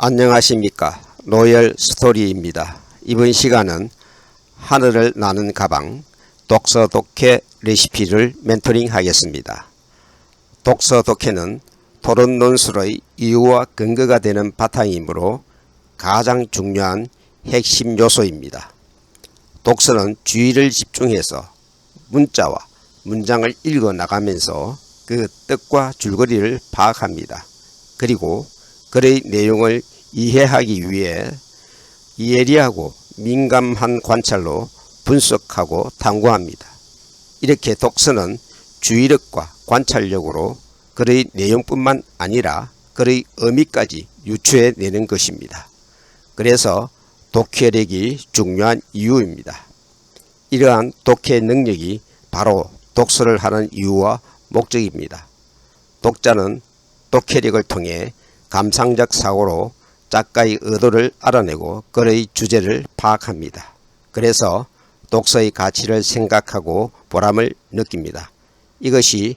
안녕하십니까. 로열 스토리입니다. 이번 시간은 하늘을 나는 가방 독서 독해 레시피를 멘토링 하겠습니다. 독서 독해는 토론 논술의 이유와 근거가 되는 바탕이므로 가장 중요한 핵심 요소입니다. 독서는 주의를 집중해서 문자와 문장을 읽어 나가면서 그 뜻과 줄거리를 파악합니다. 그리고 글의 내용을 이해하기 위해 예리하고 민감한 관찰로 분석하고 탐구합니다. 이렇게 독서는 주의력과 관찰력으로 글의 내용뿐만 아니라 글의 의미까지 유추해내는 것입니다. 그래서 독해력이 중요한 이유입니다. 이러한 독해 능력이 바로 독서를 하는 이유와 목적입니다. 독자는 독해력을 통해 감상적 사고로 작가의 의도를 알아내고 글의 주제를 파악합니다. 그래서 독서의 가치를 생각하고 보람을 느낍니다. 이것이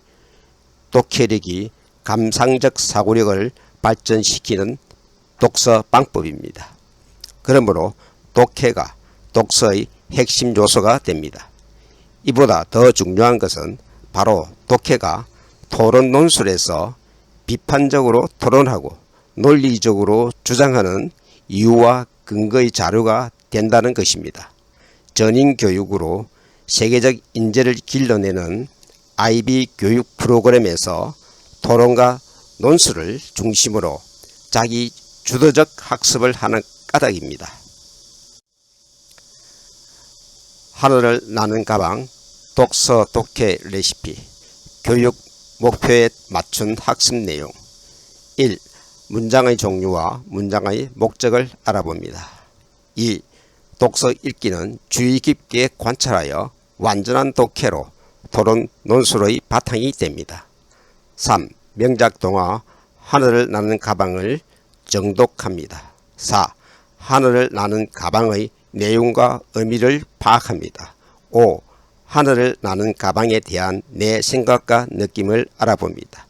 독해력이 감상적 사고력을 발전시키는 독서 방법입니다. 그러므로 독해가 독서의 핵심 요소가 됩니다. 이보다 더 중요한 것은 바로 독해가 토론 논술에서 비판적으로 토론하고 논리적으로 주장하는 이유와 근거의 자료가 된다는 것입니다. 전인 교육으로 세계적 인재를 길러내는 IB 교육 프로그램에서 토론과 논술을 중심으로 자기 주도적 학습을 하는 까닭입니다. 하늘을 나는 가방 독서 독해 레시피 교육 목표에 맞춘 학습 내용 1. 문장의 종류와 문장의 목적을 알아봅니다. 2. 독서 읽기는 주의 깊게 관찰하여 완전한 독해로 토론 논술의 바탕이 됩니다. 3. 명작 동화 하늘을 나는 가방을 정독합니다. 4. 하늘을 나는 가방의 내용과 의미를 파악합니다. 5. 하늘을 나는 가방에 대한 내 생각과 느낌을 알아봅니다.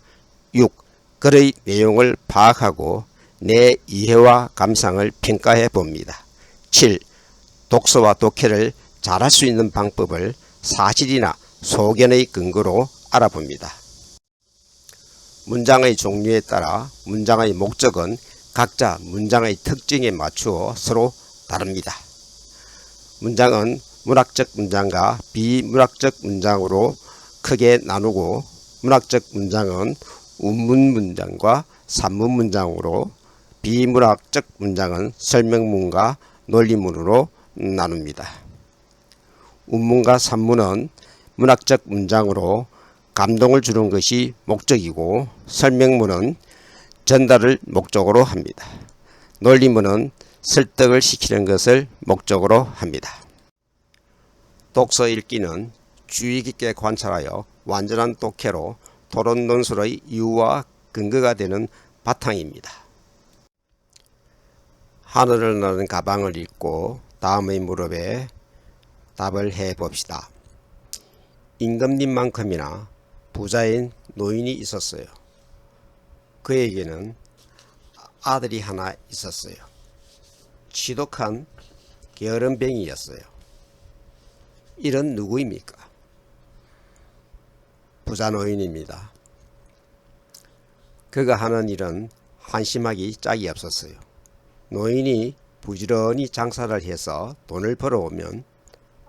6. 글의 내용을 파악하고 내 이해와 감상을 평가해 봅니다. 7. 독서와 독해를 잘할 수 있는 방법을 사실이나 소견의 근거로 알아봅니다. 문장의 종류에 따라 문장의 목적은 각자 문장의 특징에 맞추어 서로 다릅니다. 문장은 문학적 문장과 비문학적 문장으로 크게 나누고 문학적 문장은 운문 문장과 산문 문장으로 비문학적 문장은 설명문과 논리문으로 나눕니다. 운문과 산문은 문학적 문장으로 감동을 주는 것이 목적이고 설명문은 전달을 목적으로 합니다. 논리문은 설득을 시키는 것을 목적으로 합니다. 독서 읽기는 주의 깊게 관찰하여 완전한 독해로 토론 논술의 이유와 근거가 되는 바탕입니다. 하늘을 나는 가방을 읽고 다음의 무렵에 답을 해봅시다. 임금님만큼이나 부자인 노인이 있었어요. 그에게는 아들이 하나 있었어요. 지독한 게으름뱅이였어요. 이런 누구입니까? 부자 노인입니다. 그가 하는 일은 한심하기 짝이 없었어요. 노인이 부지런히 장사를 해서 돈을 벌어오면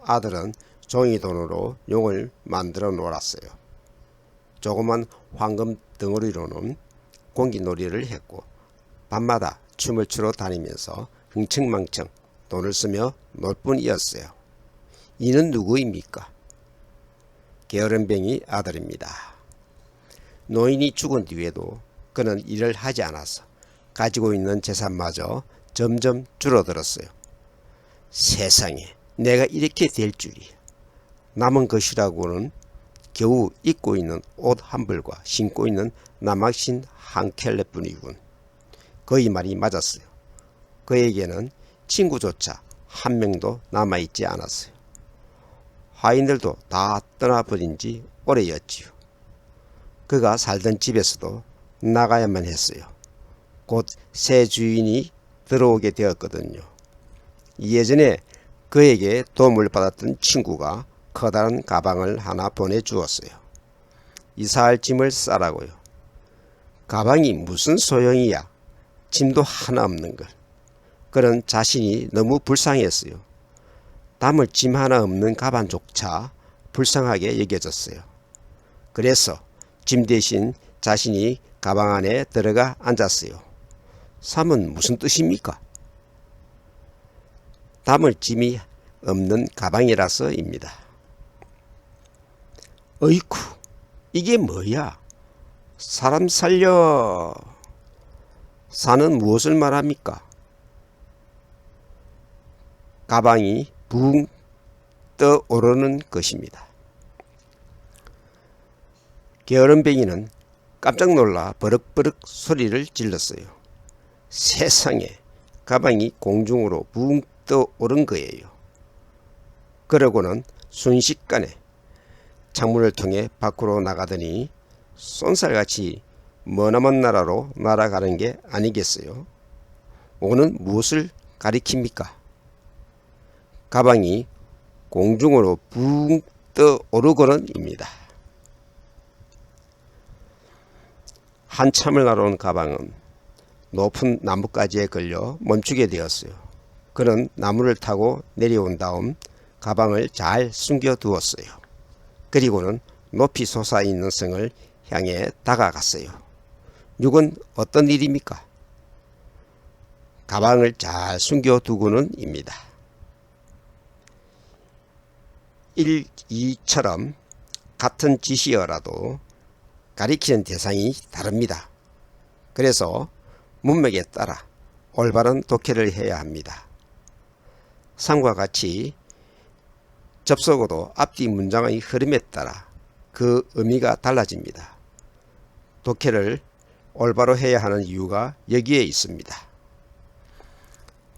아들은 종이돈으로 용을 만들어 놀았어요. 조그만 황금 덩어리로는 공기놀이를 했고 밤마다 춤을 추러 다니면서 흥청망청 돈을 쓰며 놀 뿐이었어요. 이는 누구입니까? 게으름뱅이 아들입니다. 노인이 죽은 뒤에도 그는 일을 하지 않아서 가지고 있는 재산마저 점점 줄어들었어요. 세상에 내가 이렇게 될 줄이야. 남은 것이라고는 겨우 입고 있는 옷 한 벌과 신고 있는 남학신 한 켤레뿐이군. 그의 말이 맞았어요. 그에게는 친구조차 한 명도 남아있지 않았어요. 하인들도 다 떠나버린 지 오래였지요. 그가 살던 집에서도 나가야만 했어요. 곧 새 주인이 들어오게 되었거든요. 예전에 그에게 도움을 받았던 친구가 커다란 가방을 하나 보내주었어요. 이사할 짐을 싸라고요. 가방이 무슨 소용이야. 짐도 하나 없는 걸. 그는 자신이 너무 불쌍했어요. 담을 짐 하나 없는 가방조차 불쌍하게 여겨졌어요. 그래서 짐 대신 자신이 가방 안에 들어가 앉았어요. 삼은 무슨 뜻입니까? 담을 짐이 없는 가방이라서입니다. 어이쿠, 이게 뭐야? 사람 살려. 사는 무엇을 말합니까? 가방이 붕 떠오르는 것입니다. 게으름뱅이는 깜짝 놀라 버럭버럭 소리를 질렀어요. 세상에, 가방이 공중으로 붕 떠오른 거예요. 그러고는 순식간에 창문을 통해 밖으로 나가더니 쏜살같이 머나먼 나라로 날아가는 게 아니겠어요? 오는 무엇을 가리킵니까? 가방이 공중으로 붕 떠오르고는입니다. 한참을 날아온 가방은 높은 나뭇가지에 걸려 멈추게 되었어요. 그는 나무를 타고 내려온 다음 가방을 잘 숨겨두었어요. 그리고는 높이 솟아있는 성을 향해 다가갔어요. 이건 어떤 일입니까? 가방을 잘 숨겨두고는입니다. 1, 2처럼 같은 짓이어라도 가리키는 대상이 다릅니다. 그래서 문맥에 따라 올바른 독해를 해야 합니다. 상과 같이 접속어도 앞뒤 문장의 흐름에 따라 그 의미가 달라집니다. 독해를 올바로 해야 하는 이유가 여기에 있습니다.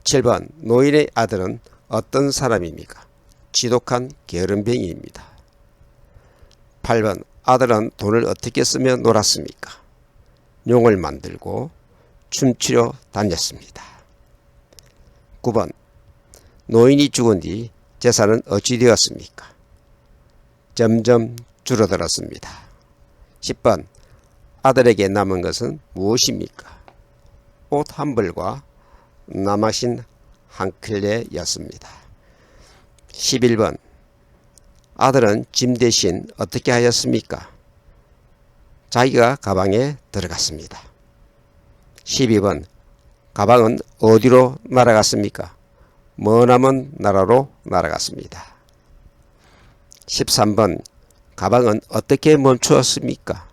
7번 노인의 아들은 어떤 사람입니까? 지독한 게으름뱅이입니다. 8번 아들은 돈을 어떻게 쓰며 놀았습니까? 용을 만들고 춤추려 다녔습니다. 9번 노인이 죽은 뒤 재산은 어찌 되었습니까? 점점 줄어들었습니다. 10번 아들에게 남은 것은 무엇입니까? 옷 한 벌과 남아신 한 클레였습니다. 11번 아들은 짐 대신 어떻게 하였습니까? 자기가 가방에 들어갔습니다. 12번 가방은 어디로 날아갔습니까? 머나먼 나라로 날아갔습니다. 13번 가방은 어떻게 멈추었습니까?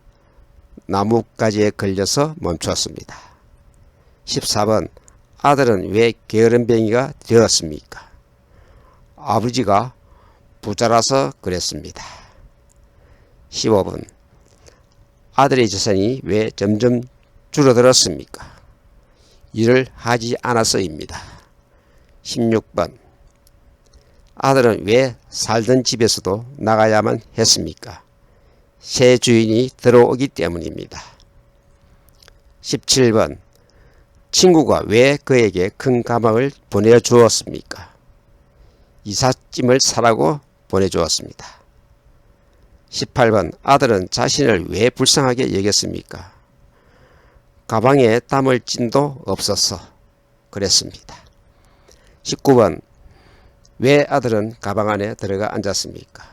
나뭇가지에 걸려서 멈추었습니다. 14번 아들은 왜 게으름뱅이가 되었습니까? 아버지가 부자라서 그랬습니다. 15번 아들의 재산이 왜 점점 줄어들었습니까? 일을 하지 않아서입니다. 16번 아들은 왜 살던 집에서도 나가야만 했습니까? 새 주인이 들어오기 때문입니다. 17번 친구가 왜 그에게 큰 가방을 보내주었습니까? 이삿짐을 사라고 보내주었습니다. 18번 아들은 자신을 왜 불쌍하게 여겼습니까? 가방에 담을 짐도 없어서 그랬습니다. 19번 왜 아들은 가방 안에 들어가 앉았습니까?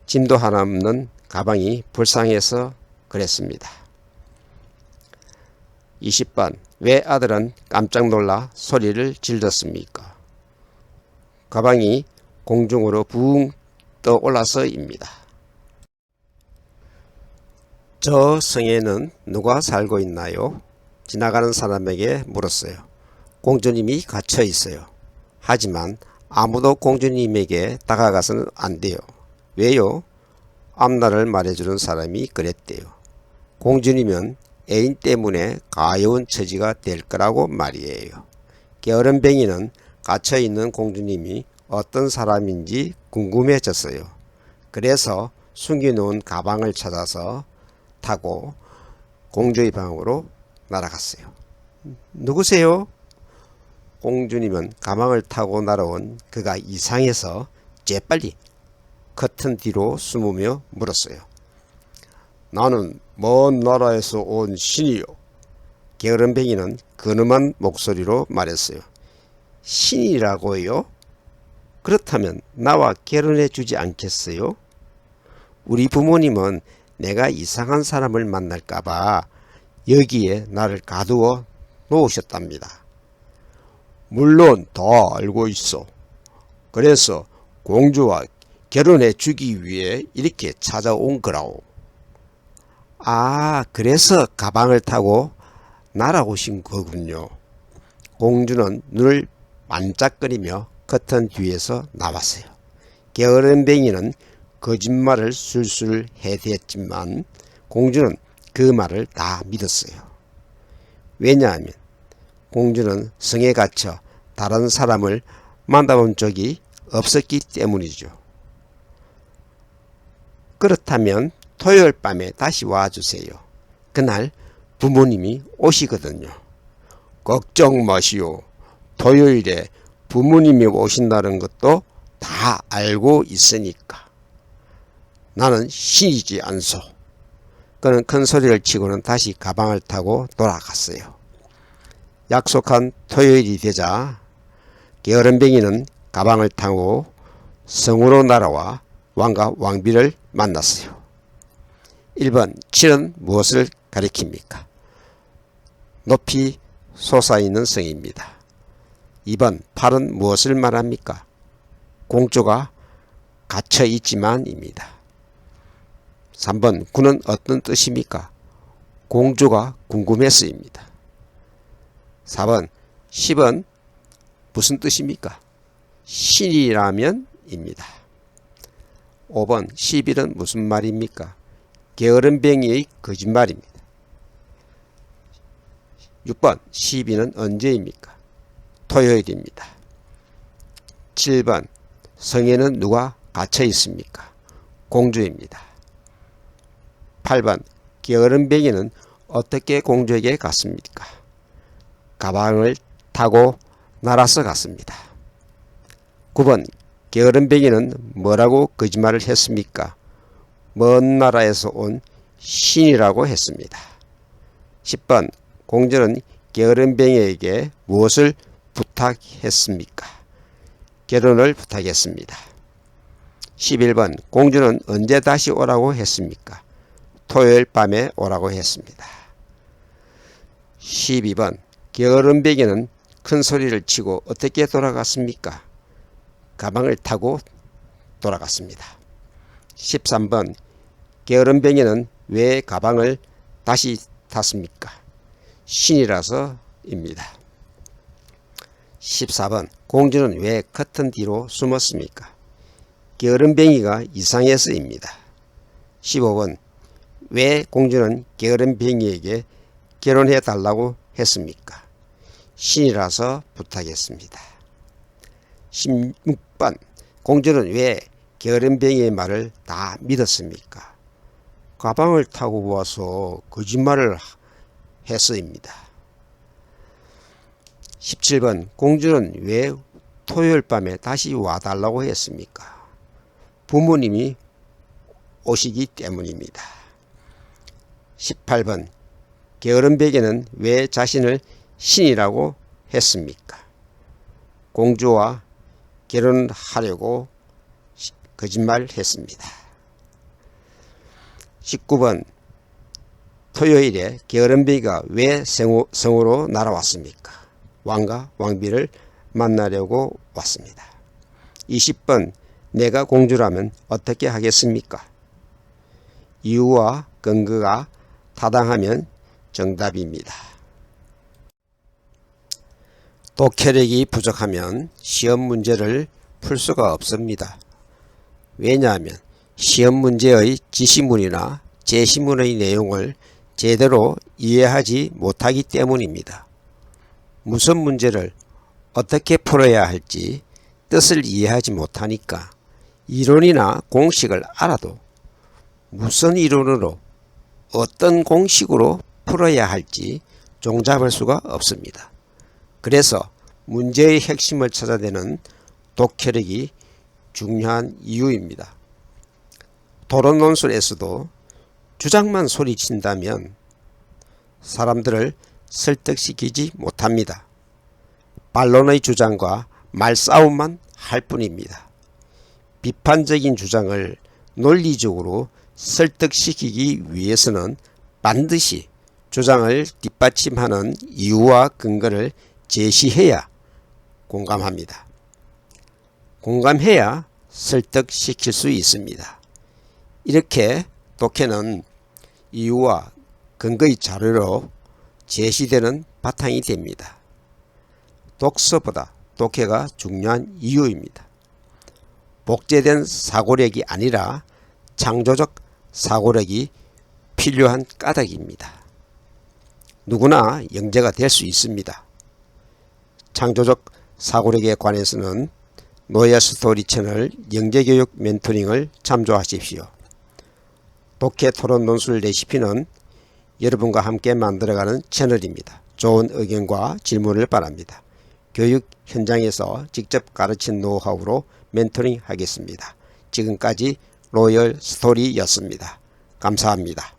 짐도 하나 없는 가방이 불쌍해서 그랬습니다. 20번 왜 아들은 깜짝 놀라 소리를 질렀습니까? 가방이 공중으로 붕 떠올라서입니다. 저 성에는 누가 살고 있나요? 지나가는 사람에게 물었어요. 공주님이 갇혀 있어요. 하지만 아무도 공주님에게 다가가서는 안 돼요. 왜요? 앞날을 말해주는 사람이 그랬대요. 공주님은 애인 때문에 가여운 처지가 될 거라고 말이에요. 게으름뱅이는 갇혀있는 공주님이 어떤 사람인지 궁금해졌어요. 그래서 숨겨놓은 가방을 찾아서 타고 공주의 방으로 날아갔어요. 누구세요? 공주님은 가방을 타고 날아온 그가 이상해서 재빨리 커튼 뒤로 숨으며 물었어요. 나는 먼 나라에서 온 신이요. 게으름뱅이는 근엄한 목소리로 말했어요. 신이라고요? 그렇다면 나와 결혼해 주지 않겠어요? 우리 부모님은 내가 이상한 사람을 만날까봐 여기에 나를 가두어 놓으셨답니다. 물론 다 알고 있어. 그래서 공주와 결혼해 주기 위해 이렇게 찾아온 거라오. 아, 그래서 가방을 타고 날아오신 거군요. 공주는 눈을 반짝거리며 커튼 뒤에서 나왔어요. 게으름뱅이는 거짓말을 술술 해댔지만 공주는 그 말을 다 믿었어요. 왜냐하면 공주는 성에 갇혀 다른 사람을 만나본 적이 없었기 때문이죠. 그렇다면 토요일 밤에 다시 와주세요. 그날 부모님이 오시거든요. 걱정 마시오. 토요일에 부모님이 오신다는 것도 다 알고 있으니까. 나는 신이지 않소. 그는 큰 소리를 치고는 다시 가방을 타고 돌아갔어요. 약속한 토요일이 되자 게으름뱅이는 가방을 타고 성으로 날아와 왕과 왕비를 만났어요. 1번 7은 무엇을 가리킵니까? 높이 솟아있는 성입니다. 2번 8은 무엇을 말합니까? 공주가 갇혀있지만입니다. 3번 9는 어떤 뜻입니까? 공주가 궁금해서입니다. 4번 10은 무슨 뜻입니까? 신이라면입니다. 5번 11은 무슨 말입니까? 게으름뱅이의 거짓말입니다. 6번 12는 언제입니까? 토요일입니다. 7번 성에는 누가 갇혀 있습니까? 공주입니다. 8번 게으름뱅이는 어떻게 공주에게 갔습니까? 가방을 타고 날아서 갔습니다. 9번 게으름뱅이는 뭐라고 거짓말을 했습니까? 먼 나라에서 온 신이라고 했습니다. 10번 공주는 게으름뱅이에게 무엇을 부탁했습니까? 결혼을 부탁했습니다. 11번 공주는 언제 다시 오라고 했습니까? 토요일 밤에 오라고 했습니다. 12번 게으름뱅이는 큰 소리를 치고 어떻게 돌아갔습니까? 가방을 타고 돌아갔습니다. 13번 게으름뱅이는 왜 가방을 다시 탔습니까? 신이라서입니다. 14번 공주는 왜 커튼 뒤로 숨었습니까? 게으름뱅이가 이상해서입니다. 15번 왜 공주는 게으름뱅이에게 결혼해 달라고 했습니까? 신이라서 부탁했습니다. 16번 공주는 왜 게으름뱅이의 말을 다 믿었습니까? 가방을 타고 와서 거짓말을 했어입니다. 17번 공주는 왜 토요일 밤에 다시 와달라고 했습니까? 부모님이 오시기 때문입니다. 18번 게으름뱅이는 왜 자신을 신이라고 했습니까? 공주와 결혼하려고 거짓말했습니다. 19번 토요일에 게으름뱅이가 왜 성으로 날아왔습니까? 왕과 왕비를 만나려고 왔습니다. 20번 내가 공주라면 어떻게 하겠습니까? 이유와 근거가 타당하면 정답입니다. 독해력이 부족하면 시험 문제를 풀 수가 없습니다. 왜냐하면 시험 문제의 지시문이나 제시문의 내용을 제대로 이해하지 못하기 때문입니다. 무슨 문제를 어떻게 풀어야 할지 뜻을 이해하지 못하니까 이론이나 공식을 알아도 무슨 이론으로 어떤 공식으로 풀어야 할지 종잡을 수가 없습니다. 그래서 문제의 핵심을 찾아내는 독해력이 중요한 이유입니다. 토론 논술에서도 주장만 소리친다면 사람들을 설득시키지 못합니다. 반론의 주장과 말싸움만 할 뿐입니다. 비판적인 주장을 논리적으로 설득시키기 위해서는 반드시 주장을 뒷받침하는 이유와 근거를 제시해야 공감합니다. 공감해야 설득시킬 수 있습니다. 이렇게 독해는 이유와 근거의 자료로 제시되는 바탕이 됩니다. 독서보다 독해가 중요한 이유입니다. 복제된 사고력이 아니라 창조적 사고력이 필요한 까닭입니다. 누구나 영재가 될 수 있습니다. 창조적 사고력에 관해서는 노예 스토리 채널 영재교육 멘토링을 참조하십시오. 독해 토론 논술 레시피는 여러분과 함께 만들어가는 채널입니다. 좋은 의견과 질문을 바랍니다. 교육 현장에서 직접 가르친 노하우로 멘토링 하겠습니다. 지금까지 로열 스토리였습니다. 감사합니다.